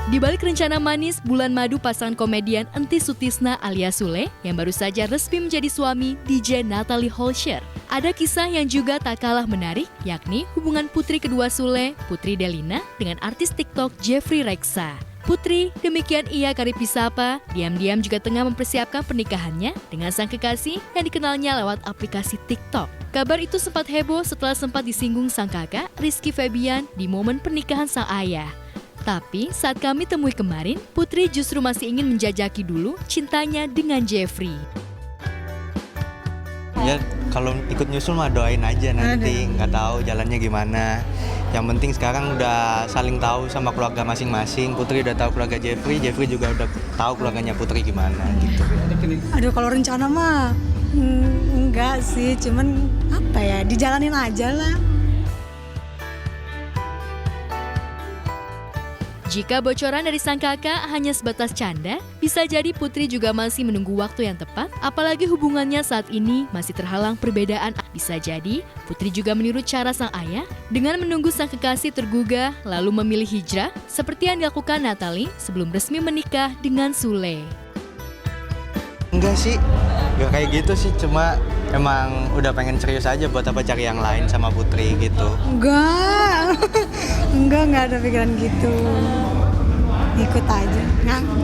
Di balik rencana manis bulan madu pasangan komedian Entis Sutisna alias Sule yang baru saja resmi menjadi suami DJ Natalie Holscher, ada kisah yang juga tak kalah menarik, yakni hubungan putri kedua Sule, Putri Delina, dengan artis TikTok Jeffrey Reksa. Putri, demikian ia karib disapa, diam-diam juga tengah mempersiapkan pernikahannya dengan sang kekasih yang dikenalnya lewat aplikasi TikTok. Kabar itu sempat heboh setelah sempat disinggung sang kakak, Rizky Febian, di momen pernikahan sang ayah. Tapi saat kami temui kemarin, Putri justru masih ingin menjajaki dulu cintanya dengan Jeffrey. Ya kalau ikut nyusul mah doain aja nanti, nggak tahu jalannya gimana. Yang penting sekarang udah saling tahu sama keluarga masing-masing. Putri udah tahu keluarga Jeffrey, Jeffrey juga udah tahu keluarganya Putri gimana gitu. Aduh, kalau rencana mah enggak sih, cuman apa ya, dijalanin aja lah. Jika bocoran dari sang kakak hanya sebatas canda, bisa jadi Putri juga masih menunggu waktu yang tepat, apalagi hubungannya saat ini masih terhalang perbedaan. Bisa jadi Putri juga meniru cara sang ayah dengan menunggu sang kekasih tergugah lalu memilih hijrah seperti yang dilakukan Natalie sebelum resmi menikah dengan Sule. Enggak sih, enggak kayak gitu sih, cuma emang udah pengen serius aja buat apa cari yang lain sama Putri gitu. Enggak ada pikiran gitu. Ikut aja,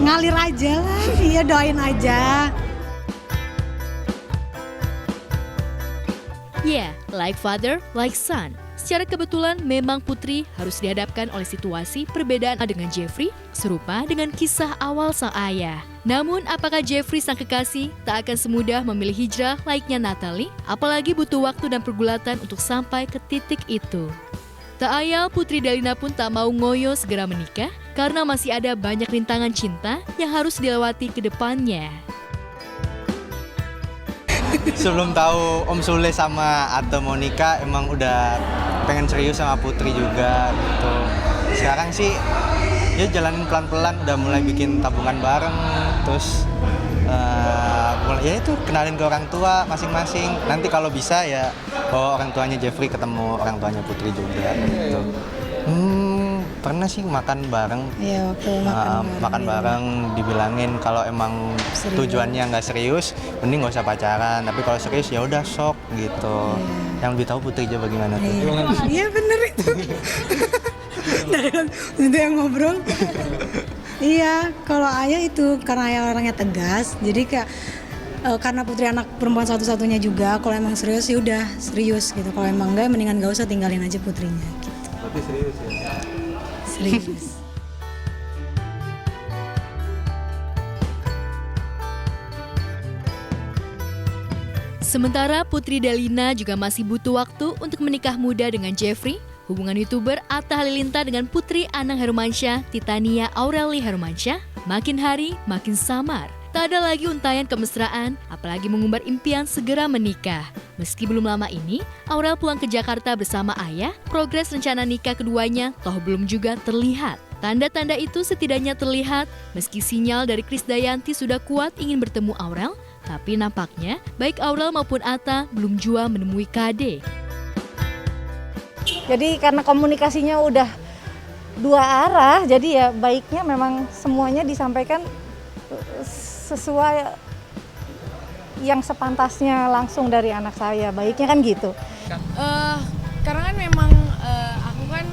ngalir aja lah, iya doain aja. Yeah, like father, like son. Secara kebetulan memang Putri harus dihadapkan oleh situasi perbedaan dengan Jeffrey, serupa dengan kisah awal sang ayah. Namun apakah Jeffrey sang kekasih tak akan semudah memilih hijrah layaknya Natalie? Apalagi butuh waktu dan pergulatan untuk sampai ke titik itu. Tak ayal Putri Delina pun tak mau ngoyo segera menikah karena masih ada banyak rintangan cinta yang harus dilewati ke depannya. Sebelum tahu Om Sule sama Ate Monica emang udah pengen serius sama Putri juga gitu. Sekarang sih ya jalanin pelan-pelan, udah mulai bikin tabungan bareng, terus ya itu kenalin ke orang tua masing-masing. Nanti kalau bisa ya bawa orang tuanya Jeffrey ketemu orang tuanya Putri juga gitu. Pernah sih makan bareng. Iya, waktu makan bareng dibilangin kalau emang serius. Tujuannya nggak serius, mending nggak usah pacaran. Tapi kalau serius ya udah sok gitu. Yang lebih tahu Putri aja bagaimana tuh. Iya bener itu. Dari itu yang ngobrol. Iya, kalau ayah itu karena ayah orangnya tegas, jadi kayak karena Putri anak perempuan satu-satunya juga, kalau emang serius ya udah serius gitu. Kalau emang enggak, mendingan gak usah, tinggalin aja Putrinya gitu. Tapi serius ya. Serius. Sementara Putri Delina juga masih butuh waktu untuk menikah muda dengan Jeffrey. Hubungan YouTuber Atta Halilintar dengan Putri Anang Hermansyah, Titania Aureli Hermansyah, makin hari makin samar. Tak ada lagi untayan kemesraan, apalagi mengumbar impian segera menikah. Meski belum lama ini, Aurel pulang ke Jakarta bersama ayah, progres rencana nikah keduanya toh belum juga terlihat. Tanda-tanda itu setidaknya terlihat, meski sinyal dari Krisdayanti sudah kuat ingin bertemu Aurel, tapi nampaknya baik Aurel maupun Atta belum jua menemui KD. Jadi karena komunikasinya udah dua arah, jadi ya baiknya memang semuanya disampaikan sesuai yang sepantasnya langsung dari anak saya. Baiknya kan gitu. Karena kan memang aku kan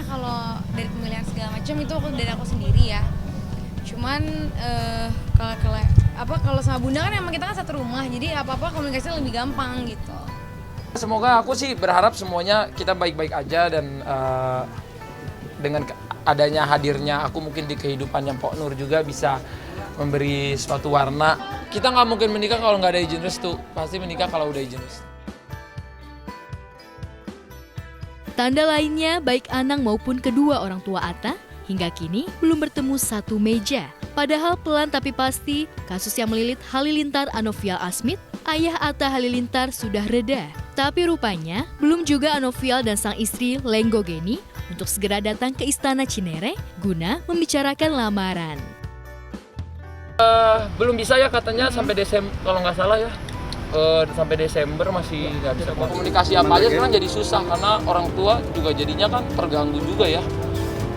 kalau dari pemilihan segala macam itu aku dari aku sendiri ya. Cuman kalau sama bunda kan emang kita kan satu rumah, jadi apa-apa komunikasinya lebih gampang gitu. Semoga aku sih berharap semuanya kita baik-baik aja dan dengan adanya hadirnya aku mungkin di kehidupannya Pok Nur juga bisa memberi suatu warna. Kita nggak mungkin menikah kalau nggak ada izin restu, pasti menikah kalau udah izin restu. Tanda lainnya baik Anang maupun kedua orang tua Atta hingga kini belum bertemu satu meja. Padahal pelan tapi pasti kasus yang melilit Halilintar Anovial Asmit, ayah Atta Halilintar sudah reda. Tapi rupanya belum juga Anovial dan sang istri Lenggo Geni untuk segera datang ke Istana Cinere guna membicarakan lamaran. Belum bisa ya katanya sampai Desember kalau nggak salah ya. Sampai Desember masih nggak bisa. Komunikasi apa aja sekarang jadi susah karena orang tua juga jadinya kan terganggu juga ya.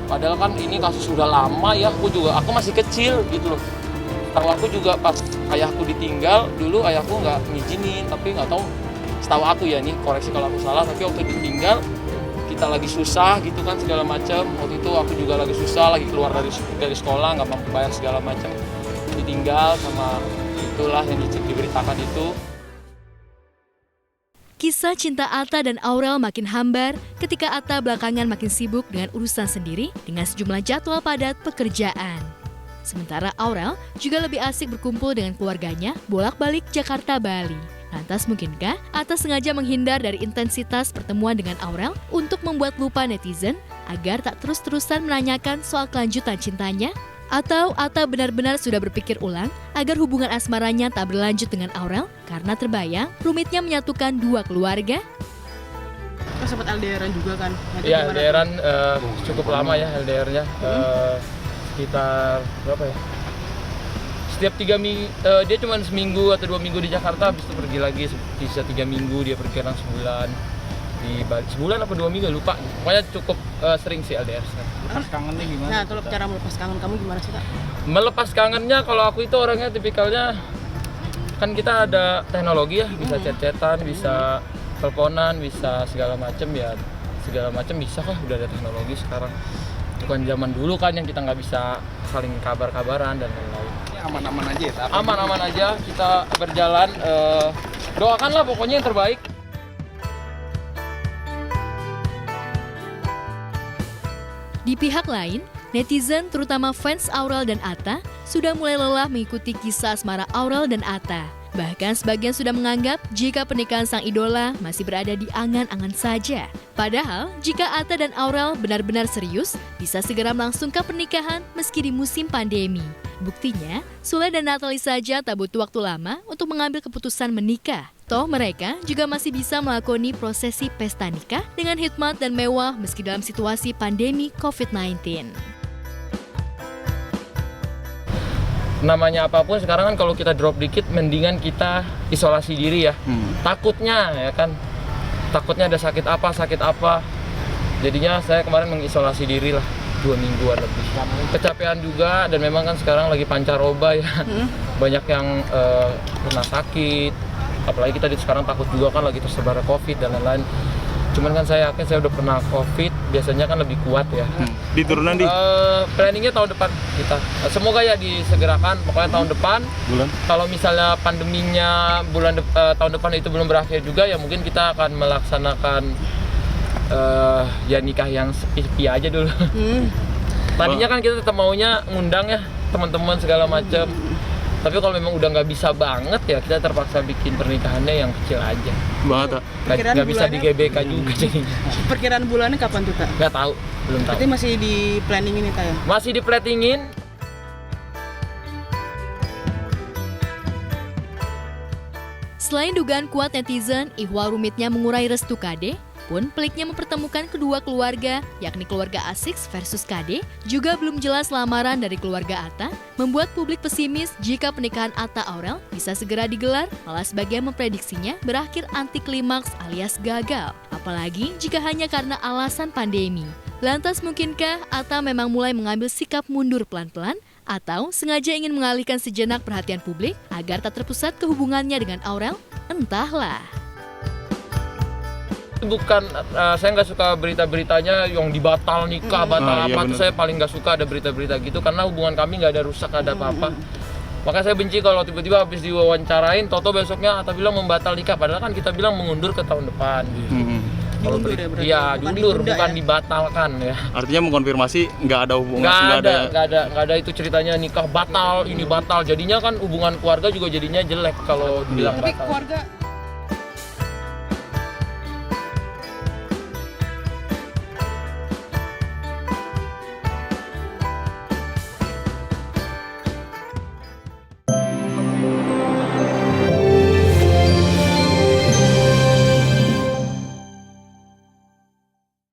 Padahal kan ini kasus udah lama ya, aku masih kecil gitu loh. Tahu aku juga pas ayahku ditinggal, dulu ayahku nggak ngizinin, tapi nggak tahu, setahu aku ya nih, koreksi kalau aku salah, tapi waktu ditinggal kita lagi susah gitu kan segala macam. Waktu itu aku juga lagi susah, lagi keluar dari sekolah, nggak mampu bayar segala macam. Ditinggal sama itulah yang diberitakan itu. Kisah cinta Atta dan Aurel makin hambar ketika Atta belakangan makin sibuk dengan urusan sendiri dengan sejumlah jadwal padat pekerjaan. Sementara Aurel juga lebih asik berkumpul dengan keluarganya bolak-balik Jakarta-Bali. Lantas mungkinkah Atta sengaja menghindar dari intensitas pertemuan dengan Aurel untuk membuat lupa netizen agar tak terus-terusan menanyakan soal kelanjutan cintanya? Atau Atta benar-benar sudah berpikir ulang agar hubungan asmaranya tak berlanjut dengan Aurel karena terbayang rumitnya menyatukan dua keluarga? Kan sempat LDRan juga kan? Iya, LDRan cukup lama ya LDR-nya. Sekitar berapa ya? Setiap 3 minggu, dia cuma seminggu atau 2 minggu di Jakarta, habis itu pergi lagi. Bisa 3 minggu, dia pergi kadang sebulan. Di Bali, sebulan apa 2 minggu lupa. Pokoknya cukup sering sih LDR. Lepas kangennya gimana? Nah, kalau cara melepas kangen kamu gimana sih, Kak? Melepas kangennya, kalau aku itu orangnya tipikalnya, kan kita ada teknologi ya, bisa chat-chatan, bisa teleponan, bisa segala macem ya, segala macem bisa kok, udah ada teknologi sekarang. Bukan zaman dulu kan yang kita nggak bisa saling kabar-kabaran dan lain-lain. Aman-aman aja ya? Aman-aman aja, kita berjalan, doakanlah pokoknya yang terbaik. Di pihak lain, netizen terutama fans Aurel dan Atta sudah mulai lelah mengikuti kisah asmara Aurel dan Atta. Bahkan sebagian sudah menganggap jika pernikahan sang idola masih berada di angan-angan saja. Padahal jika Atta dan Aurel benar-benar serius, bisa segera melangsungkan pernikahan meski di musim pandemi. Buktinya, Sule dan Natalie saja tak butuh waktu lama untuk mengambil keputusan menikah. Toh mereka juga masih bisa melakoni prosesi pesta nikah dengan hikmat dan mewah meski dalam situasi pandemi COVID-19. Namanya apapun sekarang kan kalau kita drop dikit mendingan kita isolasi diri ya. Takutnya ya kan, takutnya ada sakit apa. Jadinya saya kemarin mengisolasi diri lah 2 mingguan lebih. Kecapean juga dan memang kan sekarang lagi pancaroba ya. Banyak yang kena sakit. Apalagi kita sekarang takut juga kan lagi tersebar COVID dan lain-lain. Cuman kan saya yakin saya udah pernah COVID, biasanya kan lebih kuat ya. Di turunan di? Planningnya tahun depan kita. Semoga ya disegerakan, pokoknya tahun depan. Bulan? Kalau misalnya pandeminya tahun depan itu belum berakhir juga, ya mungkin kita akan melaksanakan ya nikah yang sepi-sepi aja dulu. Tadinya kan kita tetap maunya ngundang ya teman-teman segala macam. Tapi kalau memang udah nggak bisa banget ya kita terpaksa bikin pernikahannya yang kecil aja. Banget, Nggak bisa di GBK juga jadinya. Perkiraan bulannya kapan tuh, Kak? Nggak tahu, belum tahu. Berarti masih di planning ini, Kak ya? Masih di planning-in. Selain dugaan kuat netizen, ihwal rumitnya mengurai restu KD, pun peliknya mempertemukan kedua keluarga, yakni keluarga Asix versus KD, juga belum jelas lamaran dari keluarga Atta, membuat publik pesimis jika pernikahan Atta Aurel bisa segera digelar, malah sebagian memprediksinya berakhir anti klimaks alias gagal, apalagi jika hanya karena alasan pandemi. Lantas mungkinkah Atta memang mulai mengambil sikap mundur pelan-pelan, atau sengaja ingin mengalihkan sejenak perhatian publik agar tak terpusat ke hubungannya dengan Aurel? Entahlah. Bukan, saya nggak suka berita-beritanya yang dibatal nikah, batal iya apa, bener. saya paling nggak suka ada berita-berita gitu karena hubungan kami nggak ada rusak, nggak ada apa-apa. Makanya saya benci kalau tiba-tiba habis diwawancarain, toto besoknya Atta bilang membatal nikah, padahal kan kita bilang mengundur ke tahun depan. Kalau Diundur ya berarti? iya, Bukan diundur, ditunda bukan ya? dibatalkan ya. Artinya mengkonfirmasi nggak ada hubungan, Nggak ada itu ceritanya nikah batal, ini batal. Jadinya kan hubungan keluarga juga jadinya jelek kalau bilang Tapi batal. keluarga